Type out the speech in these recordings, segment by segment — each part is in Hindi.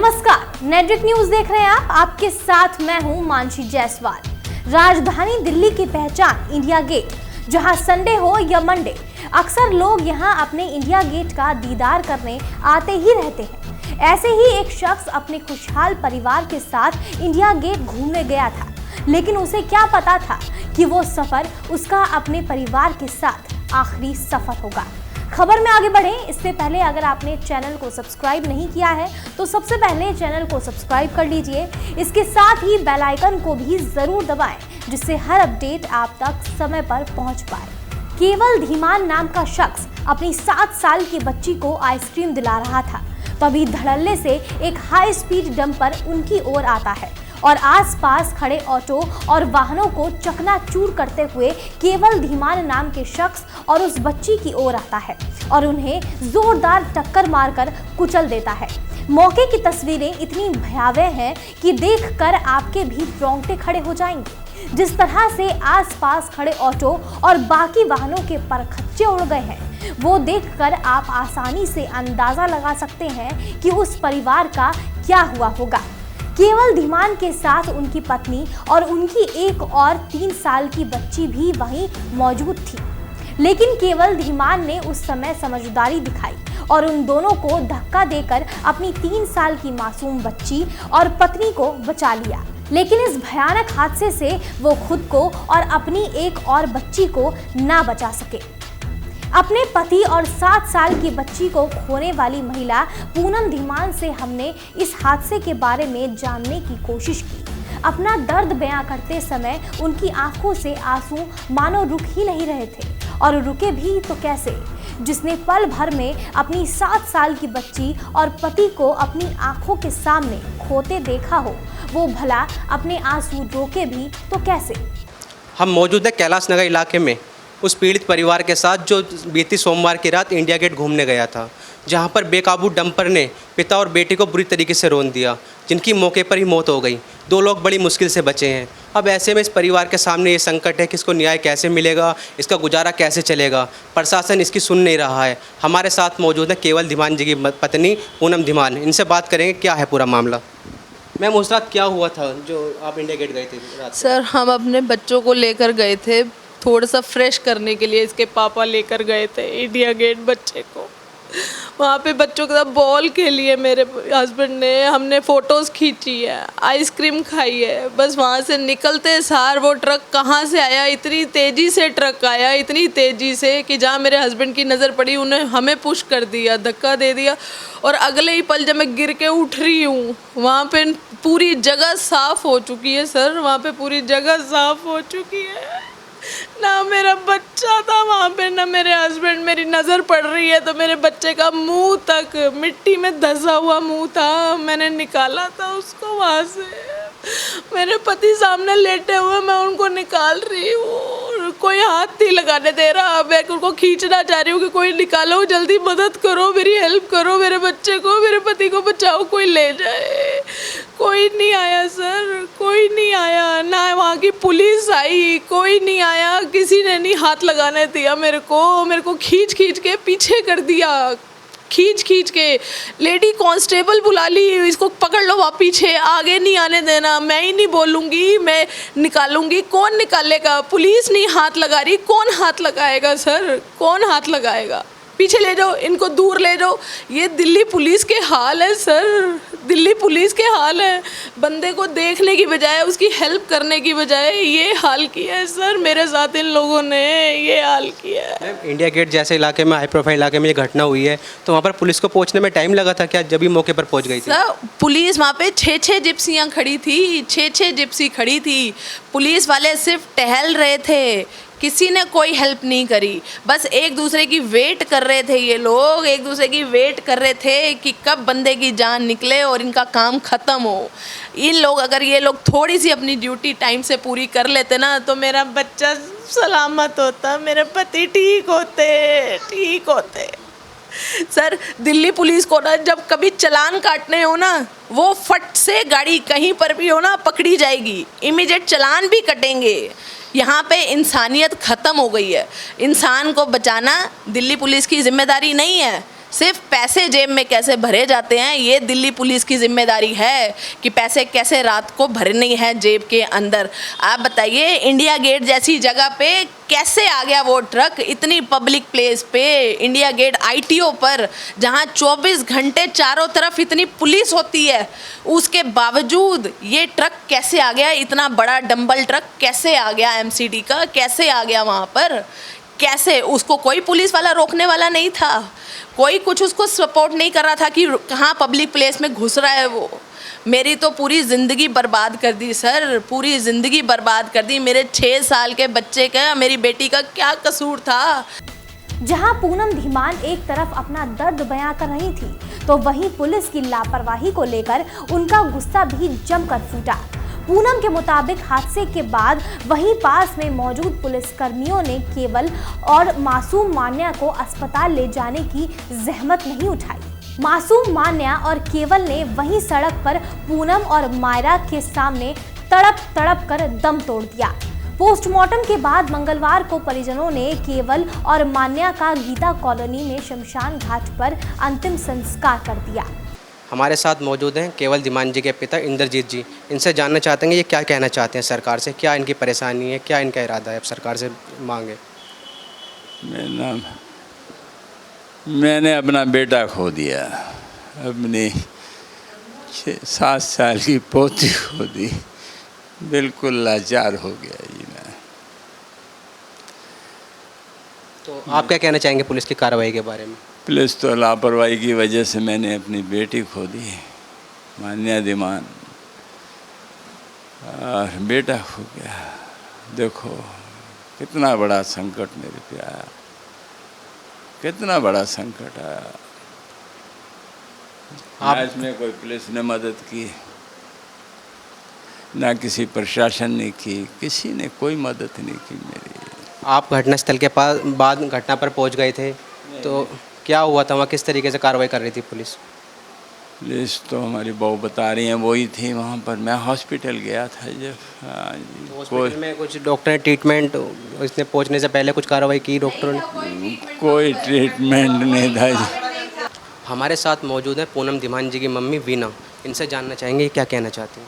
नमस्कार, नेटवर्क न्यूज देख रहे हैं आप। आपके साथ मैं हूं मानसी जायसवाल। राजधानी दिल्ली की पहचान इंडिया गेट, जहां संडे हो या मंडे अक्सर लोग यहां अपने इंडिया गेट का दीदार करने आते ही रहते हैं। ऐसे ही एक शख्स अपने खुशहाल परिवार के साथ इंडिया गेट घूमने गया था, लेकिन उसे क्या पता था कि वो सफर उसका अपने परिवार के साथ आखिरी सफर होगा। खबर में आगे बढ़ें इससे पहले अगर आपने चैनल को सब्सक्राइब नहीं किया है तो सबसे पहले चैनल को सब्सक्राइब कर लीजिए। इसके साथ ही बेल आइकन को भी जरूर दबाएं, जिससे हर अपडेट आप तक समय पर पहुंच पाए। केवल धीमान नाम का शख्स अपनी 7 साल की बच्ची को आइसक्रीम दिला रहा था, तभी धड़ल्ले से एक हाई स्पीड डंपर उनकी ओर आता है और आसपास खड़े ऑटो और वाहनों को चकनाचूर करते हुए केवल धीमान नाम के शख्स और उस बच्ची की ओर आता है और उन्हें जोरदार टक्कर मारकर कुचल देता है। मौके की तस्वीरें इतनी भयावह हैं कि देखकर आपके भी रोंगटे खड़े हो जाएंगे। जिस तरह से आसपास खड़े ऑटो और बाकी वाहनों के परखच्चे उड़ गए हैं, वो देखकर आप आसानी से अंदाजा लगा सकते हैं कि उस परिवार का क्या हुआ होगा। केवल धीमान के साथ उनकी पत्नी और उनकी एक और 3 साल की बच्ची भी वहीं मौजूद थी, लेकिन केवल धीमान ने उस समय समझदारी दिखाई और उन दोनों को धक्का देकर अपनी 3 साल की मासूम बच्ची और पत्नी को बचा लिया। लेकिन इस भयानक हादसे से वो खुद को और अपनी एक और बच्ची को ना बचा सके। अपने पति और 7 साल की बच्ची को खोने वाली महिला पूनम धीमान से हमने इस हादसे के बारे में जानने की कोशिश की। अपना दर्द बयां करते समय उनकी आंखों से आंसू मानो रुक ही नहीं रहे थे, और रुके भी तो कैसे। जिसने पल भर में अपनी 7 साल की बच्ची और पति को अपनी आंखों के सामने खोते देखा हो, वो भला अपने आंसू रोके भी तो कैसे। हम मौजूद है कैलाश नगर इलाके में उस पीड़ित परिवार के साथ जो बीती सोमवार की रात इंडिया गेट घूमने गया था, जहां पर बेकाबू डंपर ने पिता और बेटी को बुरी तरीके से रौंद दिया, जिनकी मौके पर ही मौत हो गई। 2 लोग बड़ी मुश्किल से बचे हैं। अब ऐसे में इस परिवार के सामने ये संकट है कि इसको न्याय कैसे मिलेगा, इसका गुजारा कैसे चलेगा। प्रशासन इसकी सुन नहीं रहा है। हमारे साथ मौजूद है केवल धीमान जी की पत्नी पूनम धीमान। इनसे बात करेंगे क्या है पूरा मामला। मैम, उस रात क्या हुआ था जो आप इंडिया गेट गए थे रात? सर, हम अपने बच्चों को लेकर गए थे थोड़ा सा फ्रेश करने के लिए। इसके पापा लेकर गए थे इंडिया गेट बच्चे को। वहाँ पे बच्चों के साथ बॉल खेली है मेरे हस्बैंड ने, हमने फ़ोटोज़ खींची है, आइसक्रीम खाई है। बस वहाँ से निकलते सार वो ट्रक कहाँ से आया, इतनी तेज़ी से ट्रक आया, इतनी तेज़ी से कि जहाँ मेरे हस्बैंड की नज़र पड़ी उन्हें हमें पुश कर दिया, धक्का दे दिया। और अगले ही पल जब मैं गिर के उठ रही हूँ, वहाँ पे पूरी जगह साफ़ हो चुकी है सर, वहाँ पे पूरी जगह साफ़ हो चुकी है। ना मेरा बच्चा था वहाँ पे, ना मेरे हस्बैंड। मेरी नज़र पड़ रही है तो मेरे बच्चे का मुंह तक मिट्टी में धंसा हुआ मुंह था। मैंने निकाला था उसको वहाँ से। मेरे पति सामने लेटे हुए, मैं उनको निकाल रही हूँ, कोई हाथ नहीं लगाने दे रहा। मैं उनको खींचना चाह रही हूँ कि कोई निकालो, जल्दी मदद करो, मेरी हेल्प करो, मेरे बच्चे को, मेरे पति को बचाओ, कोई ले जाए। कोई नहीं आया सर, कोई नहीं आया। ना वहाँ की पुलिस आई, कोई नहीं आया, किसी ने नहीं हाथ लगाने दिया मेरे को खींच के पीछे कर दिया, खींच के। लेडी कांस्टेबल बुला ली, इसको पकड़ लो, वहाँ पीछे, आगे नहीं आने देना, मैं ही नहीं बोलूँगी, मैं निकालूंगी। कौन निकालेगा? पुलिस नहीं हाथ लगा रही, कौन हाथ लगाएगा सर, कौन हाथ लगाएगा? पीछे ले जाओ, इनको दूर ले जाओ। ये दिल्ली पुलिस के हाल है सर, दिल्ली पुलिस के हाल है। बंदे को देखने की बजाय, उसकी हेल्प करने की बजाय ये हाल किया है सर। मेरे साथ इन लोगों ने ये हाल किया है। इंडिया गेट जैसे इलाके में, हाई प्रोफाइल इलाके में ये घटना हुई है, तो वहाँ पर पुलिस को पहुँचने में टाइम लगा था क्या, जब भी मौके पर पहुँच गई थी? सर, पुलिस वहाँ पे 6 जिप्सियाँ खड़ी थी, 6 जिप्सी खड़ी थी। पुलिस वाले सिर्फ टहल रहे थे, किसी ने कोई हेल्प नहीं करी। बस एक दूसरे की वेट कर रहे थे, ये लोग एक दूसरे की वेट कर रहे थे कि कब बंदे की जान निकले और इनका काम ख़त्म हो। अगर ये लोग थोड़ी सी अपनी ड्यूटी टाइम से पूरी कर लेते ना, तो मेरा बच्चा सलामत होता, मेरे पति ठीक होते। सर, दिल्ली पुलिस को ना जब कभी चालान काटने हो ना, वो फट से गाड़ी कहीं पर भी हो ना पकड़ी जाएगी, इमीडिएट चालान भी कटेंगे। यहाँ पे इंसानियत ख़त्म हो गई है। इंसान को बचाना दिल्ली पुलिस की जिम्मेदारी नहीं है। सिर्फ पैसे जेब में कैसे भरे जाते हैं ये दिल्ली पुलिस की जिम्मेदारी है कि पैसे कैसे रात को भरने हैं जेब के अंदर। आप बताइए इंडिया गेट जैसी जगह पे कैसे आ गया वो ट्रक, इतनी पब्लिक प्लेस पे, इंडिया गेट आईटीओ पर, जहां 24 घंटे चारों तरफ इतनी पुलिस होती है, उसके बावजूद ये ट्रक कैसे आ गया? इतना बड़ा डंबल ट्रक कैसे आ गया एमसीडी का, कैसे आ गया वहाँ पर? कैसे? उसको कोई पुलिस वाला रोकने वाला नहीं था, कोई कुछ उसको सपोर्ट नहीं कर रहा था कि कहाँ पब्लिक प्लेस में घुस रहा है वो। मेरी तो पूरी ज़िंदगी बर्बाद कर दी सर, पूरी ज़िंदगी बर्बाद कर दी। मेरे 6 साल के बच्चे का, मेरी बेटी का क्या कसूर था? जहां पूनम धीमान एक तरफ अपना दर्द बयां कर रही थी, तो वहीं पुलिस की लापरवाही को लेकर उनका गुस्सा भी जमकर फूटा। पूनम के मुताबिक हादसे के बाद वहीं पास में मौजूद पुलिसकर्मियों ने केवल और मासूम मान्या को अस्पताल ले जाने की जहमत नहीं उठाई। मासूम मान्या और केवल ने वहीं सड़क पर पूनम और मायरा के सामने तड़प तड़प कर दम तोड़ दिया। पोस्टमार्टम के बाद मंगलवार को परिजनों ने केवल और मान्या का गीता कॉलोनी में शमशान घाट पर अंतिम संस्कार कर दिया। हमारे साथ मौजूद हैं केवल धीमान जी के पिता इंद्रजीत जी। इनसे जानना चाहते हैं ये क्या कहना चाहते हैं सरकार से, क्या इनकी परेशानी है, क्या इनका इरादा है अब सरकार से मांगे। मैंने अपना बेटा खो दिया, अपनी 7 साल की पोती खो दी, बिल्कुल लाचार हो गया जी मैं। तो आप क्या कहना चाहेंगे पुलिस की कार्रवाई के बारे में? पुलिस तो लापरवाही की वजह से मैंने अपनी बेटी खो दी, मान्या धीमान, और बेटा खो गया। देखो कितना बड़ा संकट मेरे पे आया, कितना बड़ा संकट आया। ना इसमें कोई पुलिस ने मदद की, ना किसी प्रशासन ने की, किसी ने कोई मदद नहीं की मेरी। आप घटनास्थल के पास बाद घटना पर पहुंच गए थे, तो क्या हुआ था वहाँ, किस तरीके से कार्रवाई कर रही थी पुलिस? पुलिस तो हमारी बहू बता रही हैं वही थी वहाँ पर। मैं हॉस्पिटल गया था जब। हाँ जी। तो हॉस्पिटल में कुछ डॉक्टर ने ट्रीटमेंट, इसने पहुँचने से पहले कुछ कार्रवाई की डॉक्टरों ने? कोई ट्रीटमेंट नहीं था जी। हमारे साथ मौजूद है पूनम धीमान जी की मम्मी वीना। इनसे जानना चाहेंगे क्या कहना चाहती हैं।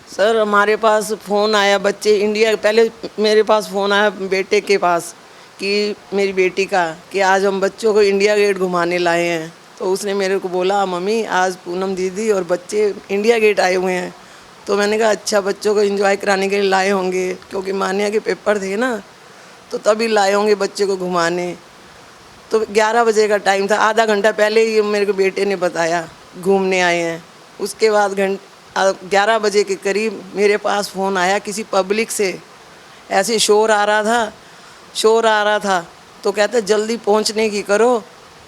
सर हमारे पास फ़ोन आया, बच्चे इंडिया, पहले मेरे पास फ़ोन आया बेटे के पास कि मेरी बेटी का, कि आज हम बच्चों को इंडिया गेट घुमाने लाए हैं। तो उसने मेरे को बोला मम्मी आज पूनम दीदी और बच्चे इंडिया गेट आए हुए हैं। तो मैंने कहा अच्छा, बच्चों को एंजॉय कराने के लिए लाए होंगे, क्योंकि मान्या के पेपर थे ना, तो तभी लाए होंगे बच्चे को घुमाने। तो 11 बजे का टाइम था, आधा घंटा पहले ही मेरे को बेटे ने बताया घूमने आए हैं। उसके बाद 11 बजे के करीब मेरे पास फ़ोन आया किसी पब्लिक से, ऐसे शोर आ रहा था। तो कहते जल्दी पहुंचने की करो,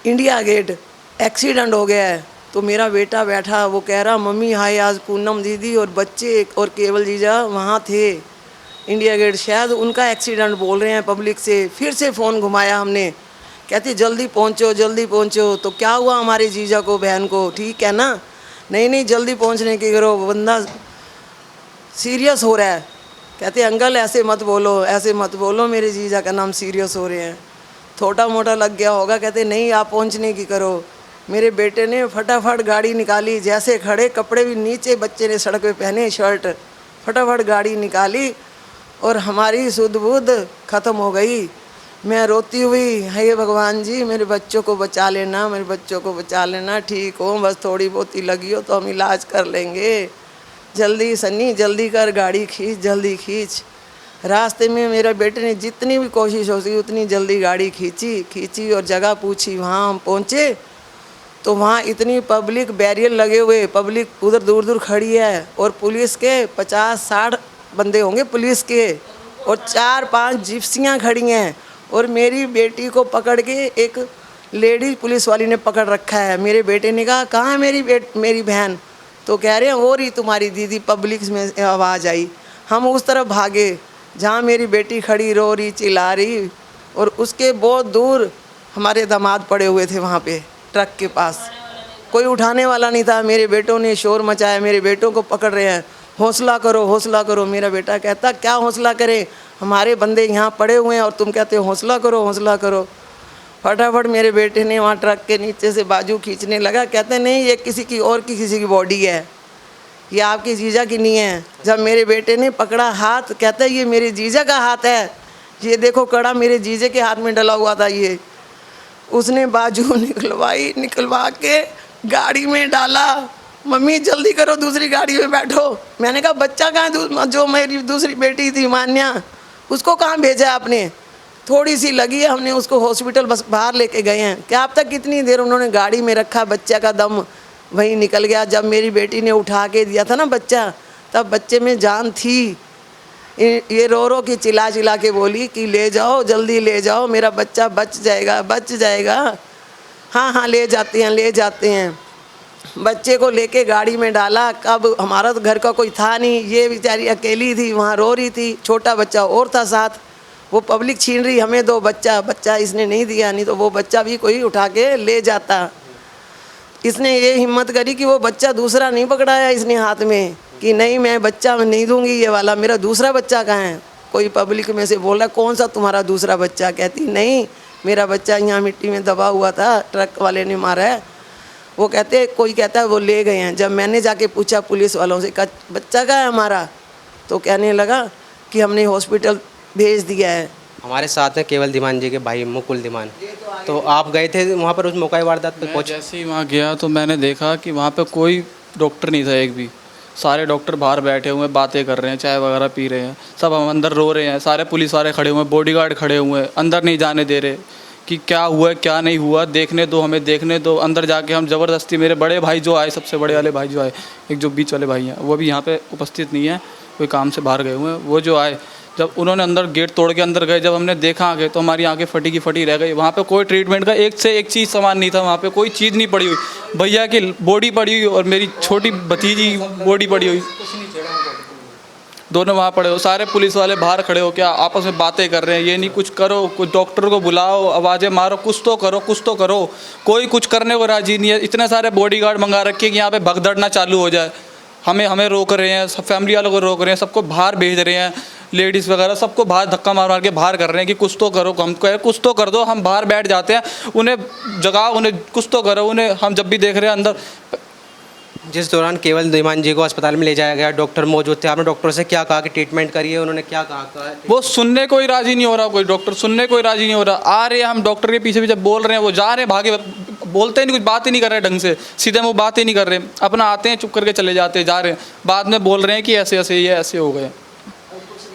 इंडिया गेट एक्सीडेंट हो गया है। तो मेरा बेटा बैठा, वो कह रहा मम्मी हाय आज पूनम दीदी और बच्चे और केवल जीजा वहाँ थे इंडिया गेट, शायद उनका एक्सीडेंट बोल रहे हैं पब्लिक से। फिर से फ़ोन घुमाया हमने, कहते जल्दी पहुँचो। तो क्या हुआ हमारे जीजा को, बहन को, ठीक है ना? नहीं जल्दी पहुंचने की करो, बंदा सीरियस हो रहा है। कहते अंकल ऐसे मत बोलो, मेरे जीजा का नाम सीरियस हो रहे हैं, छोटा मोटा लग गया होगा। कहते नहीं आप पहुंचने की करो। मेरे बेटे ने फटाफट गाड़ी निकाली, जैसे खड़े, कपड़े भी नीचे बच्चे ने सड़क पे पहने, शर्ट, फटाफट गाड़ी निकाली और हमारी सुध बुध ख़त्म हो गई। मैं रोती हुई, हे भगवान जी मेरे बच्चों को बचा लेना, ठीक हो, बस थोड़ी बहुत ही लगी हो तो हम इलाज कर लेंगे। जल्दी सन्नी जल्दी कर, गाड़ी खींच, जल्दी खींच। रास्ते में मेरे बेटे ने जितनी भी कोशिश हो सकी उतनी जल्दी गाड़ी खींची और जगह पूछी। वहाँ हम पहुँचे तो वहाँ इतनी पब्लिक, बैरियर लगे हुए, पब्लिक उधर दूर दूर खड़ी है और पुलिस के 50-60 बंदे होंगे पुलिस के, और 4-5 जिप्सियाँ खड़ी हैं। और मेरी बेटी को पकड़ के एक लेडीज पुलिस वाली ने पकड़ रखा है। मेरे बेटे ने कहा कहाँ है मेरी बहन? तो कह रहे हैं हो रही तुम्हारी दीदी, पब्लिक में आवाज़ आई। हम उस तरफ भागे जहाँ मेरी बेटी खड़ी रो रही, चिल्ला रही, और उसके बहुत दूर हमारे दामाद पड़े हुए थे वहाँ पे ट्रक के पास, कोई उठाने वाला नहीं था। मेरे बेटों ने शोर मचाया, मेरे बेटों को पकड़ रहे हैं, हौसला करो। मेरा बेटा कहता क्या हौसला करें, हमारे बंदे यहाँ पड़े हुए हैं और तुम कहते हो हौसला करो। फटाफट मेरे बेटे ने वहाँ ट्रक के नीचे से बाजू खींचने लगा, कहते नहीं ये किसी की और की किसी की बॉडी है, ये आपकी जीजा की नहीं है। जब मेरे बेटे ने पकड़ा हाथ, कहता है ये मेरे जीजा का हाथ है, ये देखो कड़ा मेरे जीजे के हाथ में डला हुआ था ये। उसने बाजू निकलवा के गाड़ी में डाला, मम्मी जल्दी करो दूसरी गाड़ी में बैठो। मैंने कहा बच्चा कहाँ, जो मेरी दूसरी बेटी थी मान्या, उसको कहाँ भेजा आपने? थोड़ी सी लगी है, हमने उसको हॉस्पिटल बस बाहर लेके गए हैं। क्या अब तक कितनी देर उन्होंने गाड़ी में रखा, बच्चा का दम वहीं निकल गया। जब मेरी बेटी ने उठा के दिया था ना बच्चा, तब बच्चे में जान थी। ये रो के चिल्ला के बोली कि ले जाओ, जल्दी ले जाओ, मेरा बच्चा बच जाएगा। हाँ ले जाते हैं। बच्चे को लेके गाड़ी में डाला। कब हमारा तो घर का कोई था नहीं, ये बेचारी अकेली थी, वहाँ रो रही थी। छोटा बच्चा और था साथ, वो पब्लिक छीन रही हमें दो बच्चा इसने नहीं दिया, नहीं तो वो बच्चा भी कोई उठा के ले जाता। इसने ये हिम्मत करी कि वो बच्चा दूसरा नहीं पकड़ाया इसने हाथ में कि नहीं मैं बच्चा नहीं दूंगी, ये वाला मेरा दूसरा बच्चा कहाँ है। कोई पब्लिक में से बोल रहा कौन सा तुम्हारा दूसरा बच्चा? कहती नहीं मेरा बच्चा यहाँ मिट्टी में दबा हुआ था, ट्रक वाले ने मारा है। वो कहते, कोई कहता है वो ले गए हैं। जब मैंने जाके पूछा पुलिस वालों से, कहा बच्चा कहाँ है हमारा, तो कहने लगा कि हमने हॉस्पिटल भेज दिया है। हमारे साथ हैं केवल धीमान जी के भाई मुकुल धीमान। तो आप गए थे वहाँ पर उस मौका वारदात पे पहुँचे? जैसे ही वहाँ गया तो मैंने देखा कि वहाँ पे कोई डॉक्टर नहीं था एक भी। सारे डॉक्टर बाहर बैठे हुए बातें कर रहे हैं, चाय वगैरह पी रहे हैं, सब हम अंदर रो रहे हैं। सारे पुलिस वाले खड़े हुए हैं, बॉडीगार्ड खड़े हुए हैं, अंदर नहीं जाने दे रहे कि क्या हुआ क्या नहीं हुआ, देखने दो हमें देखने दो। अंदर जाके हम ज़बरदस्ती, मेरे बड़े भाई जो आए, सबसे बड़े वाले भाई जो आए, एक जो बीच वाले भाई हैं वो भी यहाँ पे उपस्थित नहीं है, कोई काम से बाहर गए हुए हैं। वो जो आए, जब उन्होंने अंदर गेट तोड़ के अंदर गए, जब हमने देखा आगे तो हमारी आंखें फटी की फटी रह गई। वहाँ पे कोई ट्रीटमेंट का एक से एक चीज़ सामान नहीं था, वहाँ पे कोई चीज़ नहीं पड़ी हुई। भैया की बॉडी पड़ी हुई और मेरी छोटी भतीजी बॉडी पड़ी हुई, दोनों वहाँ पड़े हो। सारे पुलिस वाले बाहर खड़े हो क्या आपस में बातें कर रहे हैं, ये नहीं कुछ करो, कुछ डॉक्टर को बुलाओ, आवाज़ें मारो, कुछ तो करो। कोई कुछ करने को राजी नहीं है। इतने सारे बॉडीगार्ड मंगा रखे कि यहाँ पे भगदड़ना चालू हो जाए। हमें रोक रहे हैं, सब फैमिली वालों को रोक रहे हैं, सबको बाहर भेज रहे हैं, लेडीज़ वगैरह सबको बाहर धक्का मार के बाहर कर रहे हैं कि कुछ तो करो, हम कहे कुछ तो कर दो। हम बाहर बैठ जाते हैं, उन्हें जगाओ, उन्हें कुछ तो करो। उन्हें हम जब भी देख रहे हैं अंदर। जिस दौरान केवल धीमान जी को अस्पताल में ले जाया गया, डॉक्टर मौजूद थे, आपने डॉक्टर से क्या कहा कि ट्रीटमेंट करिए? उन्होंने क्या कहा? वो सुनने कोई राजी नहीं हो रहा, कोई डॉक्टर सुनने कोई राजी नहीं हो रहा। आ रहे हैं हम डॉक्टर के पीछे पीछे बोल रहे हैं, वो जा रहे हैं भागे, बोलते ही नहीं, कुछ बात ही नहीं कर रहे ढंग से, सीधे वो बात ही नहीं कर रहे, अपना आते हैं चुप करके चले जाते हैं, जा रहे हैं, बाद में बोल रहे हैं कि ऐसे ऐसे ये ऐसे हो गए।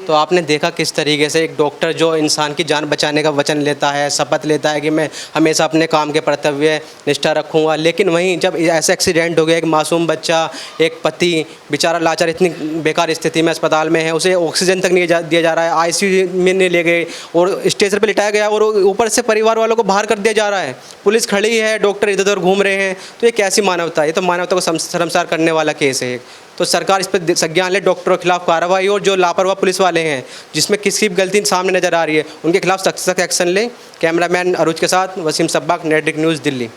तो आपने देखा किस तरीके से एक डॉक्टर जो इंसान की जान बचाने का वचन लेता है, शपथ लेता है कि मैं हमेशा अपने काम के कर्तव्य निष्ठा रखूंगा, लेकिन वहीं जब ऐसा एक्सीडेंट हो गया, एक मासूम बच्चा, एक पति बेचारा लाचार, इतनी बेकार स्थिति में अस्पताल में है, उसे ऑक्सीजन तक नहीं दिया जा रहा है, आईसीयू में नहीं ले गए और स्टेशन पर लिटाया गया और ऊपर से परिवार वालों को बाहर कर दिया जा रहा है। पुलिस खड़ी है, डॉक्टर इधर उधर घूम रहे हैं। तो ये कैसी मानवता है? ये तो मानवता को शर्मसार करने वाला केस है। तो सरकार इस पर संज्ञान ले, डॉक्टरों के खिलाफ कार्रवाई, और जो लापरवाह पुलिस वाले हैं जिसमें किसी भी गलती सामने नजर आ रही है उनके खिलाफ सख्त एक्शन ले। कैमरामैन अरुज के साथ वसीम सब्बाक, नेटवर्क न्यूज़, दिल्ली।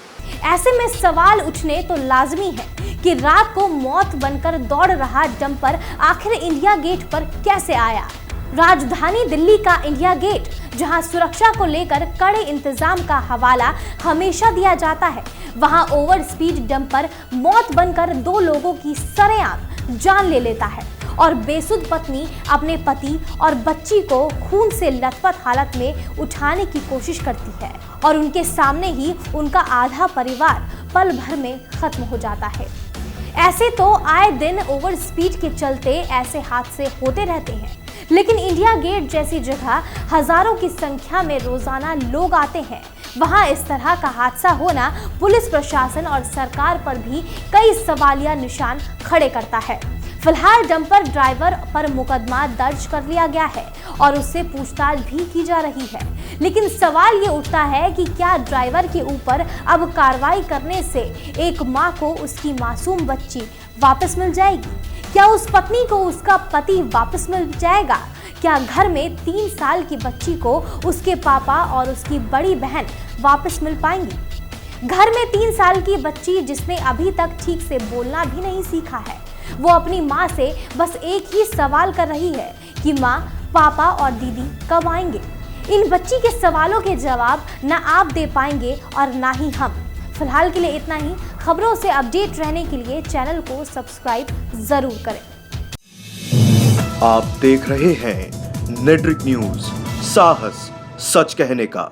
ऐसे में सवाल उठने तो लाजमी है कि रात को मौत बनकर दौड़ रहा डंपर आखिर इंडिया गेट पर कैसे आया। राजधानी दिल्ली का इंडिया गेट, जहां सुरक्षा को लेकर कड़े इंतजाम का हवाला हमेशा दिया जाता है, वहां ओवर स्पीड डंपर मौत बनकर दो लोगों की सरेआम जान ले लेता है और बेसुध पत्नी अपने पति और बच्ची को खून से लथपथ हालत में उठाने की कोशिश करती है और उनके सामने ही उनका आधा परिवार पल भर में खत्म हो जाता है। ऐसे तो आए दिन ओवर स्पीड के चलते ऐसे हादसे होते रहते हैं, लेकिन इंडिया गेट जैसी जगह हजारों की संख्या में रोजाना लोग आते हैं। वहां इस तरह का हादसा होना पुलिस प्रशासन और सरकार पर भी कई सवालिया निशान खड़े करता है। फिलहाल डंपर ड्राइवर पर मुकदमा दर्ज कर लिया गया है और उससे पूछताछ भी की जा रही है, लेकिन सवाल ये उठता है कि क्या ड्राइवर के ऊपर अब कार्रवाई करने से एक मां को उसकी मासूम बच्ची वापस मिल जाएगी? क्या उस पत्नी को उसका पति वापस मिल जाएगा? क्या घर में 3 साल की बच्ची को उसके पापा और उसकी बड़ी बहन वापस मिल पाएंगी? घर में 3 साल की बच्ची जिसने अभी तक ठीक से बोलना भी नहीं सीखा है, वो अपनी माँ से बस एक ही सवाल कर रही है कि माँ, पापा और दीदी कब आएंगे। इन बच्ची के सवालों के जवाब ना आप दे पाएंगे और ना ही हम। फिलहाल के लिए इतना ही। खबरों से अपडेट रहने के लिए चैनल को सब्सक्राइब जरूर करें। आप देख रहे हैं नेट्रिक न्यूज, साहस सच कहने का।